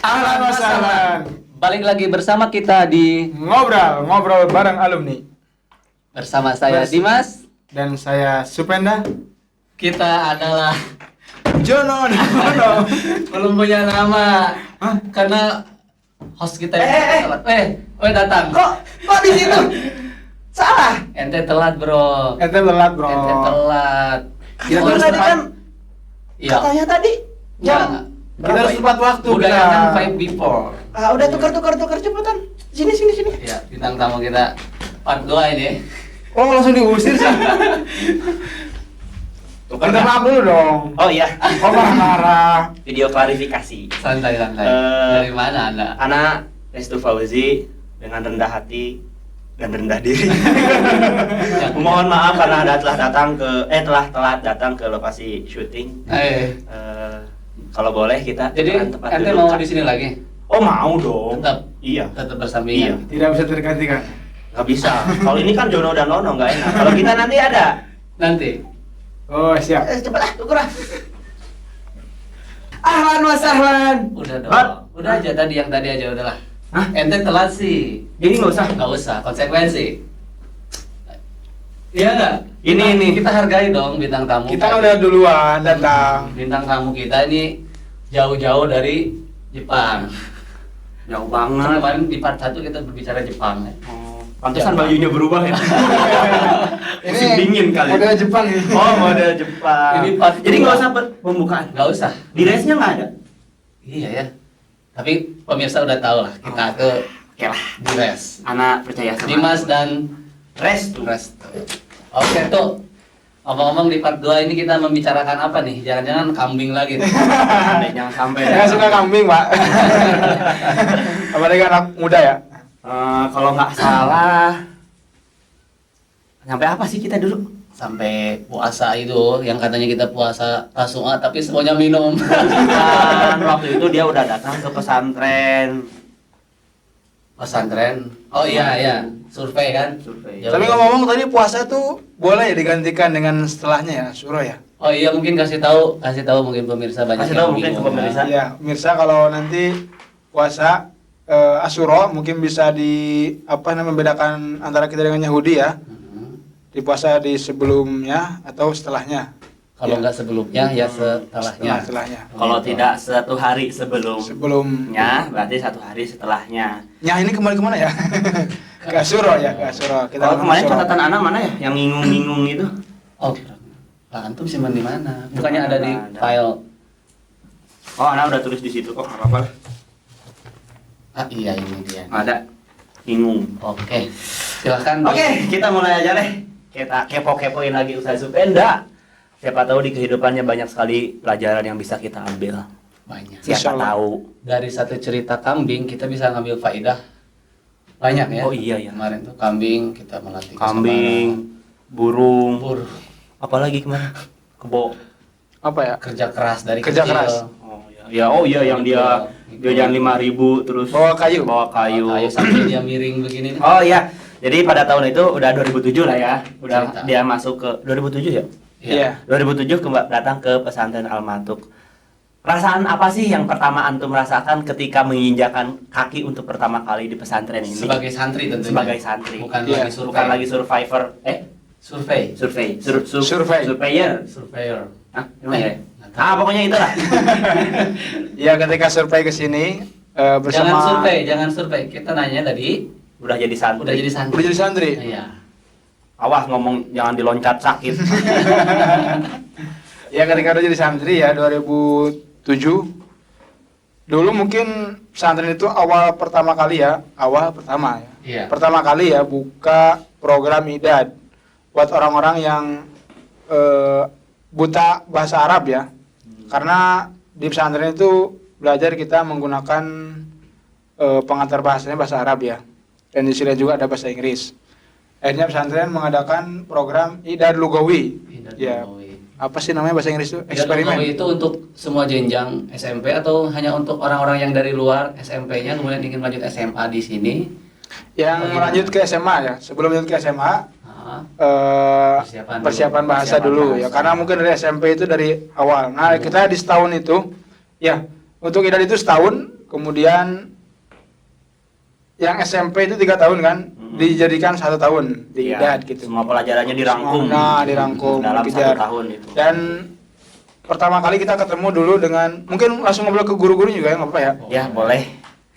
Ahlan wa sahlan. Balik lagi bersama kita di Ngobrol bareng alumni. bersama saya Dimas. Dan saya Supenda. Kita adalah Jono. belum punya nama. Karena host kita datang. Kok di situ? Salah. Ente telat, Bro. Ente telat, bro. Ente telat. Kita Kan harus tadi tepat. kan Iya. katanya tadi Enggak. jam. Kita harus tepat waktu. Budaya kita. kan five before. Udah tukar cepetan. Sini. Ya, bintang tamu kita part 2 ini. Oh, langsung diusir sih. Minta maaf dulu dong. Oh iya, Oh, marah. video klarifikasi. Santai. Dari mana Anda? Anak Restu Fauzi dengan rendah hati dan rendah diri. Mohon maaf karena telah telat datang ke lokasi syuting. Kalau boleh kita Jadi tekan tempat ente duduk, mau Kak. di sini lagi? Oh mau dong. Tetap. Iya. Tetap Iya. bersampingan. Tidak bisa tergantikan. Nggak bisa. Kalau ini kan Jono dan Nono nggak enak. Kalau kita nanti ada. Nanti. Oh, siap. Cepatlah, tuker lah. Ahlan wa sahlan. Udah dong. Hot. Udah aja tadi aja udahlah. Hah? Ente telat sih. Ini nggak usah. Nggak usah, konsekuensi. Iya nggak? Ini. Kita hargai dong bintang tamu. Kita kan udah duluan datang. Bintang tamu kita ini jauh-jauh dari Jepang. Jauh Kan banget. kemarin di part 1 kita berbicara Jepang. Pantesan bajunya berubah ya. Musim Ini dingin kali. Model Jepang ini. Oh, model Jepang. Ini part Jadi dua. nggak usah pembukaan. Nggak usah. Di race-nya nggak ada. Iya ya. Tapi pemirsa udah tahu lah kita ke Oke lah. di res. Anak percaya sama Dimas aku. dan Restu. Restu. Oke tuh. Ngomong-ngomong di part 2 ini kita membicarakan apa nih? Jangan-jangan kambing lagi nih. Jangan sampai. Saya suka kambing, Pak. Apalagi anak muda ya. Kalau nggak salah, sampai apa sih kita dulu? Sampai puasa itu yang katanya kita puasa Tasua tapi semuanya minum. Kan waktu itu dia udah datang ke pesantren. Pesantren. Oh iya, survei kan? Survei. Ya Tapi udah. ngomong-ngomong tadi puasa tuh boleh ya digantikan dengan setelahnya ya, Suro ya. Oh iya mungkin kasih tahu mungkin pemirsa banyak Kasih yang tahu mungkin ke bingung, pemirsa. ya. Iya, pemirsa kalau nanti puasa Asyura mungkin bisa membedakan antara kita dengan Yahudi ya. Di puasa di sebelumnya atau setelahnya. Kalau Ya. nggak sebelumnya ya setelahnya. Setelahnya. Kalau tidak 1 hari sebelumnya, Sebelumnya. berarti 1 hari setelahnya. Nah, ini kembali kemana ya? Ke Asyura ya, ke Asyura. Kita Kalau ngomong kemarin Asyura. catatan anak mana ya? Yang ngingung-ngingung itu? Oh, lah antum simpan di mana? Bukannya ada di Ada. file? Oh, anak udah tulis di situ. Oh, nggak apa-apa. Ah iya ini dia. Ada. Bingung. Oke, silahkan. Oke, kita mulai aja deh. Kita kepo-kepoin lagi Ustaz Supenda. Siapa tahu di kehidupannya banyak sekali pelajaran yang bisa kita ambil. Banyak. Siapa Insyaallah. tahu. Dari satu cerita kambing kita bisa ngambil faidah banyak ya. Oh iya ya. Kemarin tuh kambing kita melatih Kambing, burung, kesabaran, apalagi kemarin? Kebo. Apa ya? kerja keras dari Kerja kecil. keras. Oh iya yang dia jajan 5.000 terus Bawa kayu. Bawa kayu. Kayu sampai dia miring begini nih. Oh iya. Jadi pada tahun itu udah 2007 lah ya. Udah Cerita. dia masuk ke 2007 ya? Iya. 2007 datang ke pesantren Al-Matuk. Perasaan apa sih yang pertama antum merasakan ketika menginjakan kaki untuk pertama kali di pesantren ini? Sebagai santri tentunya. Sebagai santri. Bukan Iya, lagi survei. Bukan lagi survivor. Survei. Surveyor. Surveyor. Hah? Emang ya? Pokoknya itulah. Ya, ketika survei ke sini bersama Jangan survei. Kita nanya tadi Udah jadi santri. udah jadi santri. udah jadi santri. Iya. Awas ngomong jangan diloncat sakit. Ya, ketika udah jadi santri ya 2007. Dulu mungkin pesantren itu awal pertama ya. Iya. Pertama kali ya buka program IDAD buat orang-orang yang buta bahasa Arab ya. Karena di pesantren itu belajar kita menggunakan pengantar bahasanya bahasa Arab ya. Dan di sini juga ada bahasa Inggris. Akhirnya pesantren mengadakan program IDAD Lugawi. Tidak Ya, Lugawi. apa sih namanya bahasa Inggris itu? Tidak Eksperimen. Lugawi itu untuk semua jenjang SMP atau hanya untuk orang-orang yang dari luar SMP-nya kemudian ingin lanjut SMA di sini? Yang Bagaimana? melanjut ke SMA ya. Sebelum lanjut ke SMA Ah, persiapan bahasa Persiapan dulu bahasa. ya, karena mungkin dari SMP itu dari awal. Nah, kita di setahun itu ya, untuk IDAD itu setahun, kemudian yang SMP itu 3 tahun kan, dijadikan 1 tahun di Iya, IDAD gitu. Semua pelajarannya dirangkum. Nah, dirangkum, dalam dikejar. 1 tahun itu. Dan pertama kali kita ketemu dulu dengan, mungkin langsung ngobrol ke guru-guru juga ya, nggak apa-apa ya? Ya, boleh.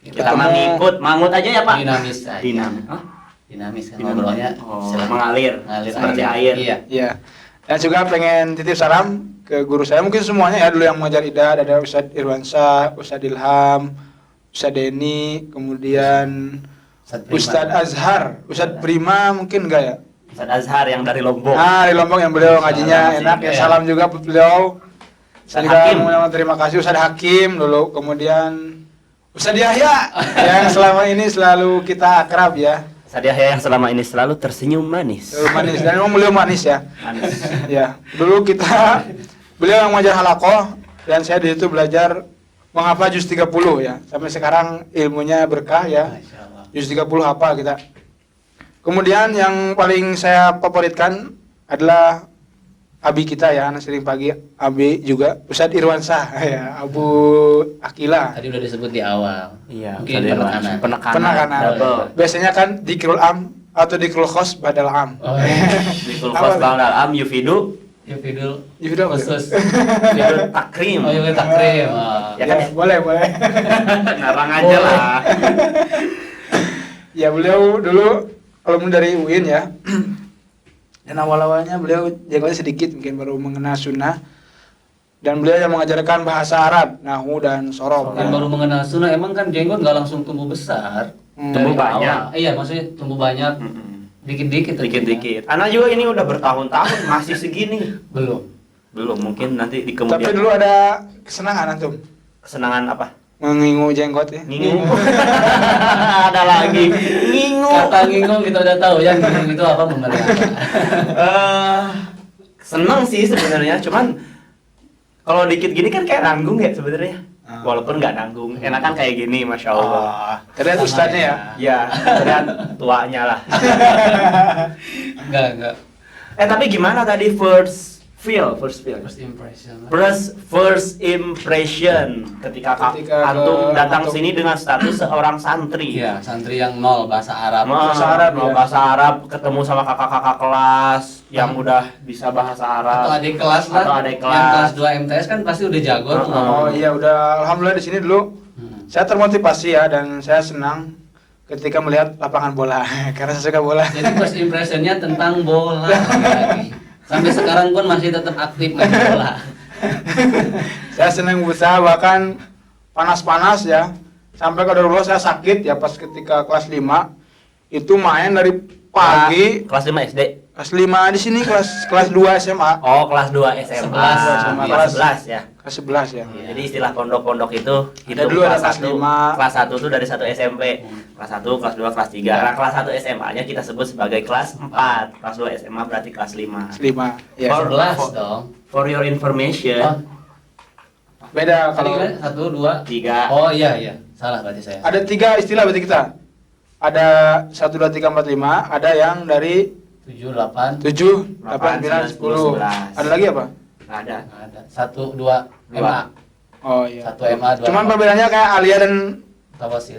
Kita Ketemu- mah ngikut, mangut aja ya, Pak. Dinamis aja. Dinamis. Hah? Dinamis kan Dinamis. ngobrolnya Mengalir, seperti air. Iya. Iya. Dan juga pengen titip salam ke guru saya, mungkin semuanya ya, dulu yang mengajar IDAD, ada Ustadz Irwansyah, Ustadz Ilham, Ustadz Denny, kemudian Ustadz Azhar, Ustadz Prima mungkin enggak ya? Ustadz Azhar yang dari Lombok. Ah, di Lombok yang beliau ngajinya Salam enak sih, ya. ya. Salam juga buat beliau. Saya Ustadz juga Hakim. mau terima kasih Ustadz Hakim dulu, kemudian Ustadz Yahya yang selama ini selalu kita akrab ya. Ustadz Yahya yang selama ini selalu tersenyum manis. Selalu manis dan memang beliau manis ya. Manis. Ya, dulu beliau yang mengajar halakoh dan saya di situ belajar menghafal juz 30 ya. Sampai sekarang ilmunya berkah ya. Masya Allah. Juz 30 hafal kita. Kemudian yang paling saya favoritkan adalah abi kita ya, anak sering pagi abi juga Ustadz Irwansyah ya, Abu Akila. Tadi udah disebut di awal. Iya, Mungkin penekanan. Penekanan. Double. Biasanya kan dikrul am atau dikrul khos badal am. Oh, iya. Di kulkas Bangdal Am Yufidu, Yuk video Yufidu apa tuh? khusus. Yufidu Takrim. Oh, yuk takrim. Oh. Ya kan? Ya, boleh. Ngarang aja lah. Ya beliau dulu alumni dari UIN ya. Dan awal-awalnya beliau jenggotnya sedikit, mungkin baru mengenal sunnah. Dan beliau yang mengajarkan bahasa Arab, nahwu dan sorof. Yang baru mengenal sunnah, emang kan jenggot nggak langsung tumbuh besar. Tumbuh Dari banyak. awal. Iya, maksudnya tumbuh banyak. Dikit-dikit. Dikit-dikit. Anak juga ini udah bertahun-tahun masih segini. Belum. Belum, mungkin nanti di Tapi kemudian. dulu ada kesenangan antum Kesenangan apa? mengingu jenggot ya. Ngingu. Ada lagi. Ngingu. Kata ngingung kita udah tahu ya, ngingung itu apa memelihara. Seneng sih sebenarnya, cuman kalau dikit gini kan kayak nanggung ya sebenarnya. Walaupun nggak nanggung, enakan kayak gini, masya Allah. Terlihat ustadznya ya. Ya, terlihat tuanya lah. Enggak. Tapi gimana tadi first First impression. first impression ketika antum ke datang antum. sini dengan status seorang santri. Iya, santri yang nol bahasa Arab. Bahasa Arab, ya. Bahasa Arab, ketemu sama kakak-kakak kelas yang udah bisa bahasa Arab. Atau adik kelas lah. Atau adik Yang kelas. kelas 2 MTS kan pasti udah jago tuh ngomong. Oh iya, udah alhamdulillah di sini dulu. Saya termotivasi ya, dan saya senang ketika melihat lapangan bola karena saya suka bola. Jadi first impressionnya tentang bola lagi. Sampai sekarang pun masih tetap aktif main bola. Saya senang berusaha, bahkan panas-panas ya. Sampai kalau dulu saya sakit ya pas ketika kelas 5 itu main dari pagi. Kelas 5 SD. Kelas 5 di sini kelas 2 SMA. Oh, kelas 2 SMA. 11. Kelas 11 ya. Kelas 11 ya. Iya. Jadi istilah pondok-pondok itu Ada dulu ada kelas 5. Kelas 1 tuh dari 1 SMP. Kelas 1, kelas 2, kelas 3. Nah, kelas 1 SMA-nya kita sebut sebagai kelas 4. Kelas 2 SMA berarti kelas 5. Kelas 5. Ya. 11 dong. For your information, Oh, Beda tadi kalau kan 1 2. 3. Oh iya. Salah berarti saya. ada 3 istilah berarti kita. Ada 1 2 3 4 5, ada yang dari 7 8 7 8 9 10. Ada lagi apa? Nggak ada. ada. 1 2 MA. Oh iya. 1 MA 2. Cuman perbedaannya kayak aliyah dan tawasil.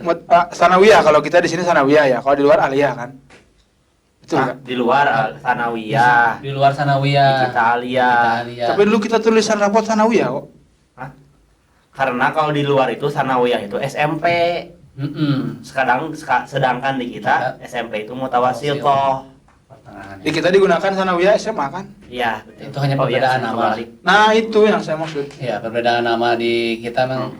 sanawiyah. Kalau kita di sini sanawiyah ya, kalau di luar aliyah kan. Betul Nah, nggak? di luar sanawiyah, Di luar sanawiyah. di kita aliyah. Aliyah. Tapi dulu kita tulisan rapot sanawiyah kok. Hah? Karena kalau di luar itu sanawiyah itu SMP. Sedangkan di kita SMP itu mutawasil toh. Pertengahan. Di kita digunakan sanawiyah SMA kan. Iya, betul. Itu hanya iya, perbedaan nama. kebalik. Nah, itu yang saya maksud. Iya, perbedaan nama di kita memang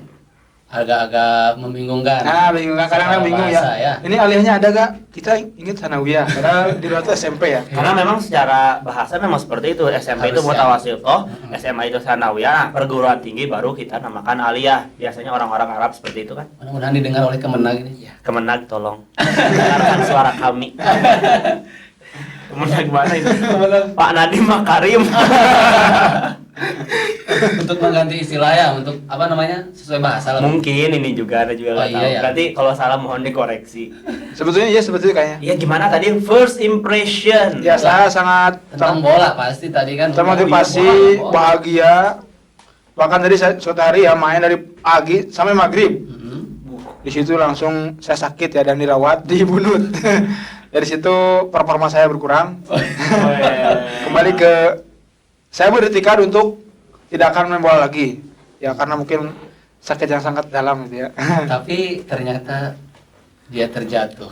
agak-agak membingungkan. Nah, bingung kan, kadang-kadang Soal bingung bahasa, ya. Ini aliyahnya ada gak? Kita ingat sanawiyah, padahal di luar itu SMP ya. Karena memang secara bahasa memang seperti itu. SMP itu Harusnya. mutawasil toh, SMA itu sanawiyah, perguruan tinggi baru kita namakan aliyah. Biasanya orang-orang Arab seperti itu kan. Mudah-mudahan didengar oleh Kemenag ini. Ya, Kemenag tolong dengarkan suara kami. Kemenag mana itu? Pak Nadiem Makarim. Untuk mengganti istilah ya, untuk apa namanya? Sesuai bahasa lah. Mungkin ini juga ada juga nggak Oh, iya, tahu. ya. Berarti kalau salah mohon dikoreksi. Sebetulnya iya, sebetulnya kayaknya. Ya gimana tadi first impression? Ya, saya sangat Tentang bola pasti tadi kan. termotivasi, Bola. bahagia. Bahkan tadi saya suatu hari ya main dari pagi sampai maghrib. Di situ langsung saya sakit ya dan dirawat di Bunut. Dari situ performa saya berkurang. Kembali ke saya bertekad untuk tidak akan main bola lagi. Ya karena mungkin sakit yang sangat dalam gitu ya. Tapi ternyata dia terjatuh.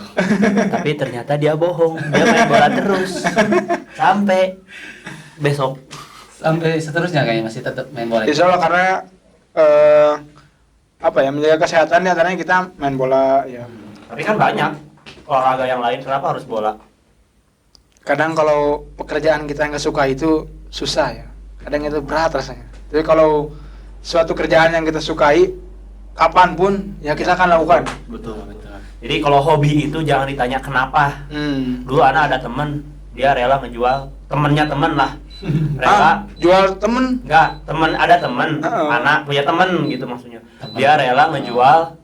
Tapi ternyata dia bohong, dia main bola terus sampai besok. Sampai seterusnya kayaknya masih tetap main bola. Insya Allah karena menjaga kesehatan di antaranya kita main bola ya. Tapi kan banyak olahraga yang lain, kenapa harus bola? Kadang kalau pekerjaan kita nggak suka itu susah ya. Kadang itu berat rasanya. Tapi kalau suatu kerjaan yang kita sukai, kapanpun ya kita akan lakukan. Betul. Jadi kalau hobi itu jangan ditanya kenapa. Dulu anak ada temen, dia rela ngejual temennya temen lah. Rela jual temen? Enggak, ada temen, anak punya temen gitu maksudnya. Dia rela ngejual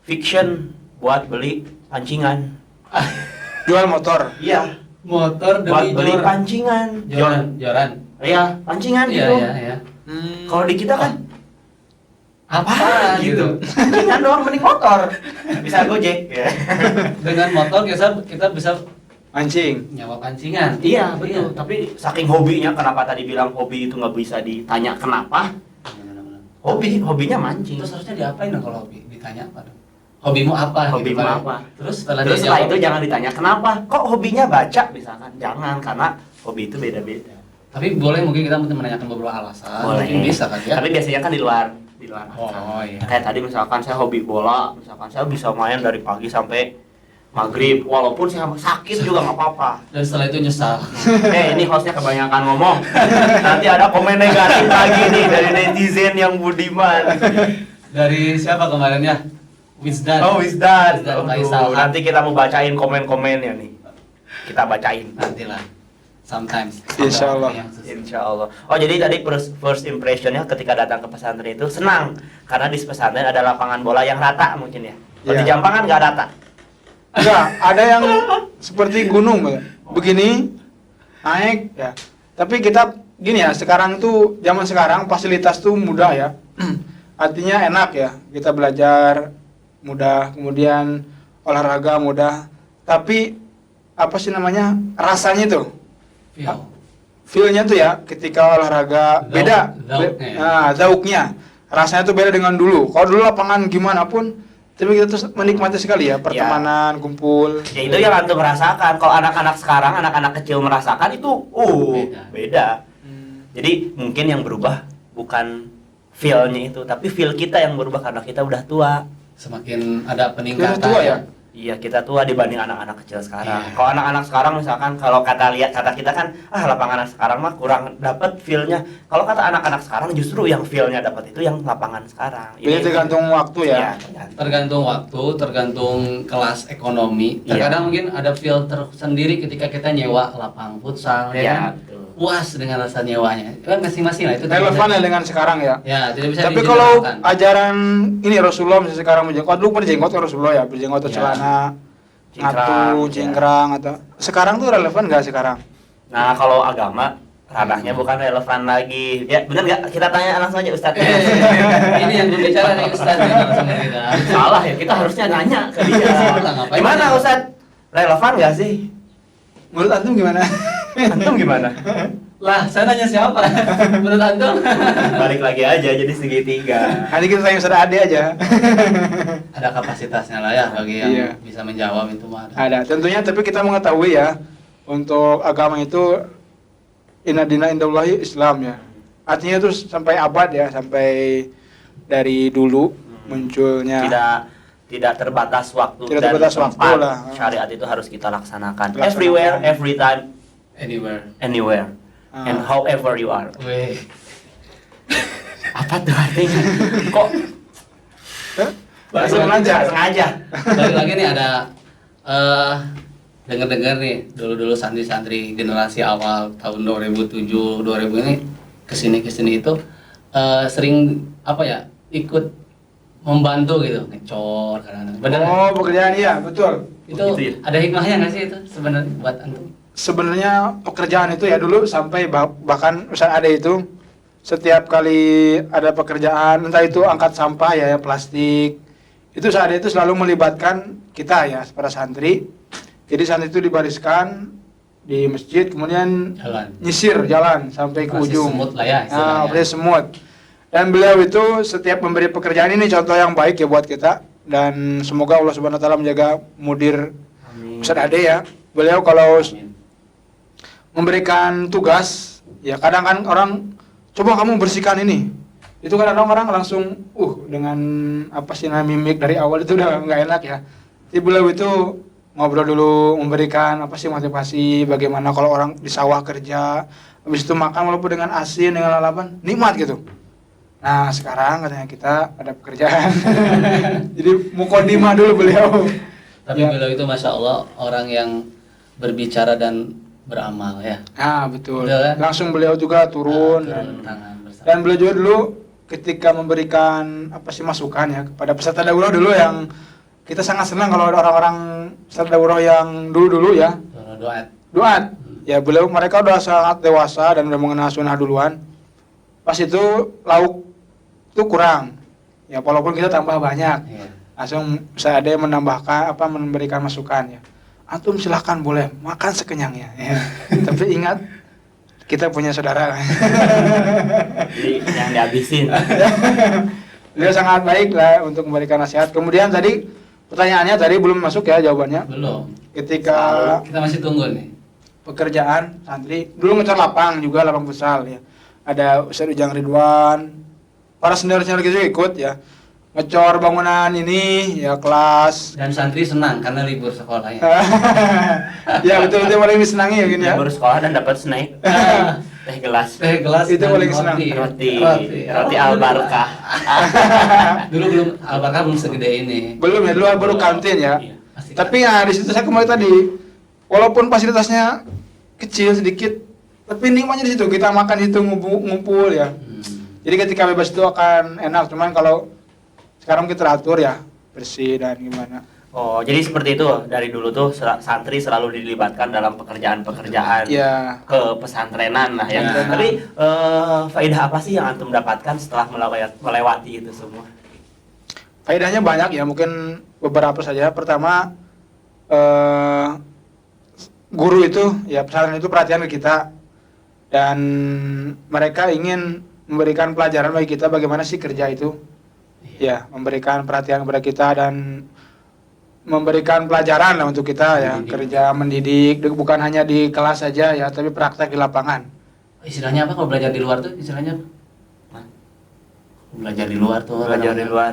fiction buat beli pancingan. Jual motor? Iya. Motor buat demi beli pancingan. Joran. Iya, pancingan gitu. Iya. Kalau di kita kan apa gitu. Pancingan doang, mending motor. Bisa Gojek ya. Dengan motor kita bisa mancing, nyawa pancingan. Iya betul. Tapi saking hobinya, kenapa tadi bilang hobi itu nggak bisa ditanya kenapa? Hobinya mancing. Terus harusnya diapain dong kalau hobi? Ditanya apa dong? Hobimu apa? Hobimu gitu, apa? Terus Setelah dia itu jangan ditanya kenapa. Kok hobinya baca misalkan? Jangan, karena hobi itu beda-beda. Tapi boleh mungkin kita menanyakan beberapa alasan. Boleh. Mungkin bisa kan ya? Tapi biasanya kan di luar. Oh iya. Kayak tadi misalkan saya hobi bola, misalkan saya bisa main dari pagi sampai maghrib, walaupun saya sakit juga nggak apa-apa. Dan setelah itu nyesal. Ini hostnya kebanyakan ngomong. Nanti ada komen negatif lagi nih dari netizen yang budiman. Dari siapa kemarin ya? Wisdan. Oh, Wisdan. Faisal. Nanti kita mau bacain komen-komennya nih. Kita bacain. Nantilah. Sometimes. Insya Allah. Insya Allah. Oh, jadi tadi first impressionnya ketika datang ke pesantren itu senang karena di pesantren ada lapangan bola yang rata mungkin ya. Kalau di Jampang kan nggak rata. Enggak, ada yang seperti gunung begini naik ya. Tapi kita gini ya, sekarang tuh zaman sekarang fasilitas tuh mudah ya. Artinya enak ya. Kita belajar mudah, kemudian olahraga mudah. Tapi apa sih namanya? Rasanya tuh. Feel-nya tuh ya ketika olahraga beda. Zauknya. Rasanya tuh beda dengan dulu. Kalau dulu lapangan gimana pun tapi kita tuh menikmati sekali ya pertemanan, kumpul. Ya itu yang antum merasakan. Kalau anak-anak sekarang, anak-anak kecil merasakan itu beda. Jadi mungkin yang berubah bukan feel-nya itu, tapi feel kita yang berubah karena kita udah tua. Semakin ada peningkatan. Kita tua ya? Iya, kita tua dibanding anak-anak kecil sekarang. Kalau anak-anak sekarang misalkan kalau kata kita kan lapangan sekarang mah kurang dapat feel-nya. Kalau kata anak-anak sekarang justru yang feel-nya dapat itu yang lapangan sekarang. Ini tergantung waktu ya. Tergantung waktu, tergantung kelas ekonomi. Terkadang mungkin ada feel tersendiri ketika kita nyewa lapang futsal ya kan? Betul. Puas dengan rasa nyewanya. Kan masing-masing lah itu. Relevan ya dengan sekarang ya. Ya, tidak bisa. Tapi kalau ajaran ini Rasulullah misalnya sekarang berjenggot, dulu berjenggot Rasulullah ya, berjenggot atau celana, ngatu, cingkrang atau sekarang tuh relevan nggak sekarang? Nah, kalau agama ranahnya bukan relevan lagi. Ya, benar nggak? Kita tanya langsung aja Ustadz. Ini yang berbicara nih Ustadz ya, langsung kita. Salah ya, kita harusnya nanya ke dia. Gimana Ustadz? Relevan nggak sih? Menurut antum gimana? Antum gimana? Lah, saya nanya siapa? Menurut antum? Balik lagi aja jadi segitiga. Nanti kita tanya Ustadz Ade aja. Ada kapasitasnya lah ya bagi yang bisa menjawab itu mah. Ada, tentunya tapi kita mengetahui ya untuk agama itu inna dina indallahi Islam ya. Artinya itu sampai abad ya, sampai dari dulu munculnya. Tidak terbatas waktu tidak dan terbatas tempat. Waktu lah. Syariat itu harus kita laksanakan. Everywhere, every time, anywhere, and however you are. Weh. Apa tuh artinya? Kok? Sengaja. Balik lagi nih ada dengar-dengar nih dulu santri-santri generasi awal tahun 2007 2000 ini kesini itu sering ikut membantu gitu, ngecor kadang-kadang. Benar. Oh, pekerjaan iya, betul. Itu ya? Ada hikmahnya nggak sih itu sebenarnya buat antum? Sebenarnya pekerjaan itu ya dulu sampai bahkan Ustaz Ade itu setiap kali ada pekerjaan entah itu angkat sampah ya plastik itu saat itu selalu melibatkan kita ya para santri. Jadi santri itu dibariskan di masjid, kemudian nyisir jalan sampai ke ujung. Semut lah ya. Operasi semut. Dan beliau itu setiap memberi pekerjaan ini contoh yang baik ya buat kita. Dan semoga Allah Subhanahu Wa Taala menjaga mudir Ustaz Ade ya. Beliau kalau memberikan tugas, ya kadang kan orang coba kamu bersihkan ini. Itu kan orang langsung dengan apa sih namanya mimik dari awal itu udah nggak enak ya. Jadi beliau itu ngobrol dulu, memberikan apa sih motivasi bagaimana kalau orang di sawah kerja, habis itu makan walaupun dengan asin dengan lalapan, nikmat gitu. Nah sekarang katanya kita ada pekerjaan, jadi mukodimah dulu beliau. Tapi ya. Beliau itu masya Allah orang yang berbicara dan beramal ya. Ah betul. Betul, langsung beliau juga turun dan beliau juga dulu ketika memberikan apa sih masukan ya kepada peserta daurah dulu yang kita sangat senang kalau ada orang-orang peserta daurah yang dulu ya. Doat. Ya beliau mereka udah sangat dewasa dan udah mengenal sunnah duluan. Pas itu lauk itu kurang. Ya walaupun kita tambah banyak. Yeah. Langsung saya ada yang menambahkan memberikan masukan ya. Antum silahkan boleh makan sekenyangnya ya. Tapi ingat kita punya saudara. Jadi yang dihabisin. Dia sangat baik lah untuk memberikan nasihat. Kemudian tadi pertanyaannya tadi belum masuk ya jawabannya. Belum. Ketika kita masih tunggu nih. Pekerjaan santri dulu ngecat lapang juga, lapang futsal ya. Ada Ustaz Ujang Ridwan, para senior-senior gitu ikut ya. Ngecor bangunan ini ya kelas. Dan santri senang karena libur sekolahnya. Ya betul-betul paling disenangi ya gini ya. Libur sekolah dan dapat snack. Teh gelas itu paling senang. Roti Al-Barkah. Dulu belum Al-Barkah belum segede ini. Belum ya, dulu baru kantin ya. Iya. Tapi ya di situ saya kembali tadi, walaupun fasilitasnya kecil sedikit, tapi nikmatnya di situ kita makan itu ngumpul ya. Jadi ketika bebas itu akan enak, cuman kalau sekarang kita atur ya bersih dan gimana. Oh, jadi seperti itu dari dulu tuh santri selalu dilibatkan dalam pekerjaan-pekerjaan ya. Ke pesantrenan lah ya. Tapi faedah apa sih yang antum dapatkan setelah melewati itu semua? Faedahnya banyak ya, mungkin beberapa saja. Pertama, guru itu ya pesantren itu perhatian ke kita dan mereka ingin memberikan pelajaran bagi kita bagaimana sih kerja itu. Ya, memberikan perhatian kepada kita dan memberikan pelajaran lah untuk kita ya, kerja mendidik bukan hanya di kelas saja ya, tapi praktek di lapangan. Istilahnya apa kalau belajar di luar tuh? Istilahnya apa? Belajar di luar tuh. Belajar di luar.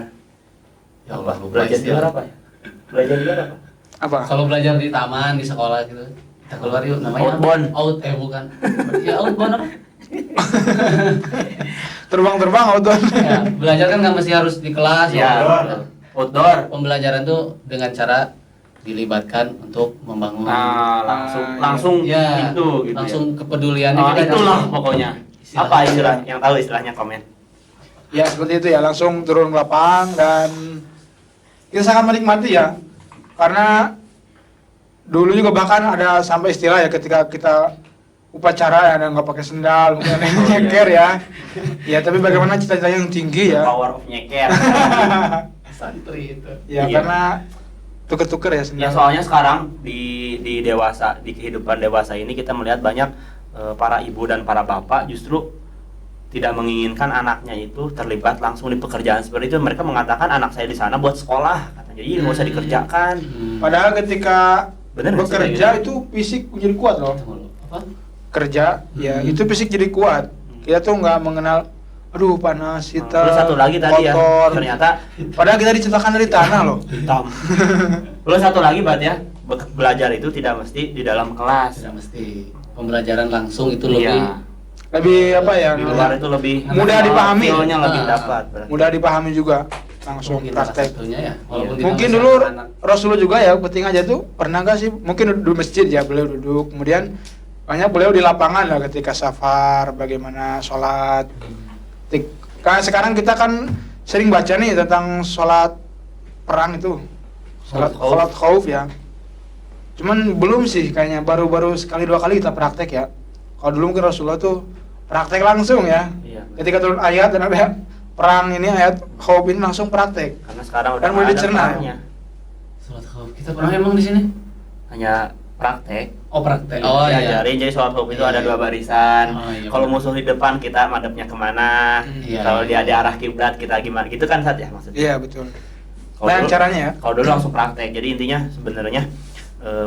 Ya Allah, belajar di luar apa ya? Belajar di luar apa? Apa? Kalau belajar di taman, di sekolah gitu. Kita keluar yuk, namanya outbound. Bukan. Ya outbound apa? Terbang outbound. Ya, belajar kan nggak mesti harus di kelas ya. Outdoor. Pembelajaran tuh dengan cara dilibatkan untuk membangun. Langsung ya, itu gitu. Langsung kepeduliannya kita itulah pokoknya. Apa istilah yang tahu istilahnya komen. Ya seperti itu ya, langsung turun ke lapang dan kita sangat menikmati ya. Karena dulu juga bahkan ada sampai istilah ya ketika kita upacara ada nggak pakai sendal, mungkin ada yang nyeker ya. Ya tapi bagaimana cita-cita yang tinggi ya. Power of nyeker. Santri itu. Ya iya. Karena tuker-tuker ya sendal. Ya soalnya sekarang di dewasa, di kehidupan dewasa ini kita melihat banyak para ibu dan para bapak justru tidak menginginkan anaknya itu terlibat langsung di pekerjaan seperti itu. Mereka mengatakan anak saya di sana buat sekolah, katanya. Jadi nggak usah dikerjakan. Padahal ketika bekerja gitu? itu fisik menjadi kuat loh. Apa? Kerja, ya itu fisik jadi kuat. Kita tuh nggak mengenal, aduh panas, hitam, Terus satu lagi tadi ya, ternyata padahal kita diciptakan dari tanah loh. Hitam. Terus satu lagi Bat ya, belajar itu tidak mesti di dalam kelas. Tidak mesti. Pembelajaran langsung itu lebih apa ya? Di luar itu lebih mudah dipahami. Feel-nya lebih dapat. Mudah dipahami juga. Langsung praktek. Ya. Mungkin dulu Rasulullah juga ya, penting aja tuh pernah nggak sih? Mungkin di masjid ya beliau duduk, kemudian banyak beliau di lapangan lah ketika safar, bagaimana sholat. Karena sekarang kita kan sering baca nih tentang sholat perang itu, sholat khauf ya. Cuman belum sih kayaknya, baru sekali dua kali kita praktek ya. Kalau dulu mungkin Rasulullah tuh praktek langsung ya. Iya. Ketika turun ayat dan ada perang ini ayat khauf ini langsung praktek. Karena sekarang udah Kan boleh nggak ada dicerna. perangnya. Sholat khauf. Kita pernah emang di sini? Hanya praktek. Oh, praktek. Oh iya. Diajarin, jadi sholat khauf itu Iya, ada iya. 2 barisan. Oh, iya, Kalau benar. musuh di depan kita madepnya kemana? Iya, Kalau iya. dia di arah kiblat kita gimana? Gitu kan Sat ya maksudnya. Iya betul. Kalau Nah, dulu- caranya ya. Kalau dulu langsung praktek. Jadi intinya sebenarnya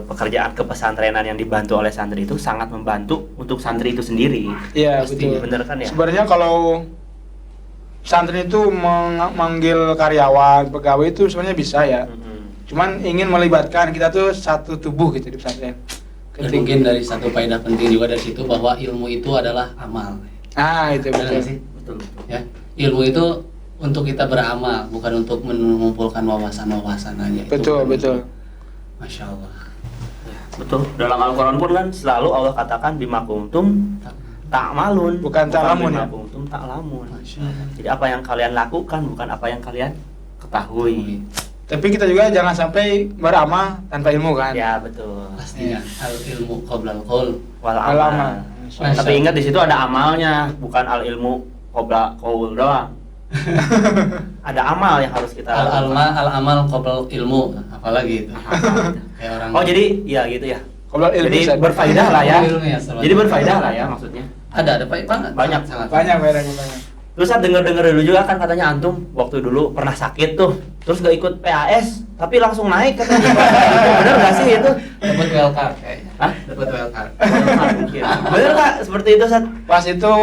pekerjaan kepesantrenan yang dibantu oleh santri itu sangat membantu untuk santri itu sendiri. Iya Pasti, betul. Bener kan ya? Sebenarnya kalau santri itu manggil karyawan, pegawai itu sebenarnya bisa ya. Mm-mm. Cuman ingin melibatkan kita tuh satu tubuh gitu di pesantren. Dan mungkin dari satu faedah penting juga dari situ bahwa ilmu itu adalah amal. Ah itu Benar betul. nggak sih? Betul. Ya, ilmu itu untuk kita beramal, bukan untuk mengumpulkan wawasan-wawasan aja. Itu Betul bukan betul. ilmu. Masya Allah. Betul. Dalam Al-Qur'an pun kan selalu Allah katakan bima kuntum ta'malun. Bukan ta'lamun ya? bima kuntum ta'lamun. Masya Allah. Jadi apa yang kalian lakukan bukan apa yang kalian ketahui. Tapi kita juga jangan sampai beramal tanpa ilmu kan. Ya, betul. Pastinya al ilmu qoblal qaul. Wal Al amal. amal. Masya Tapi Allah. ingat di situ ada amalnya, bukan al ilmu qabla qaul doang. Ada amal yang harus kita Al lakukan. alma al amal qoblal ilmu, apalagi itu. Kayak orang. Oh, jadi ya gitu ya. Kalau ilmu Jadi Ustaz. berfaedah lah ya. Ilmu ya, sahabat. Jadi berfaedah lah ya maksudnya. ada baik banget. Banyak. sangat. banyak banyak. Terus saya denger-denger dulu juga kan katanya antum waktu dulu pernah sakit tuh, terus gak ikut PAS, tapi langsung naik katanya. Bener gak sih itu? Dapat wildcard kayaknya. Hah? Dapat wildcard. Mungkin. Bener gak seperti itu Sat? Pas itu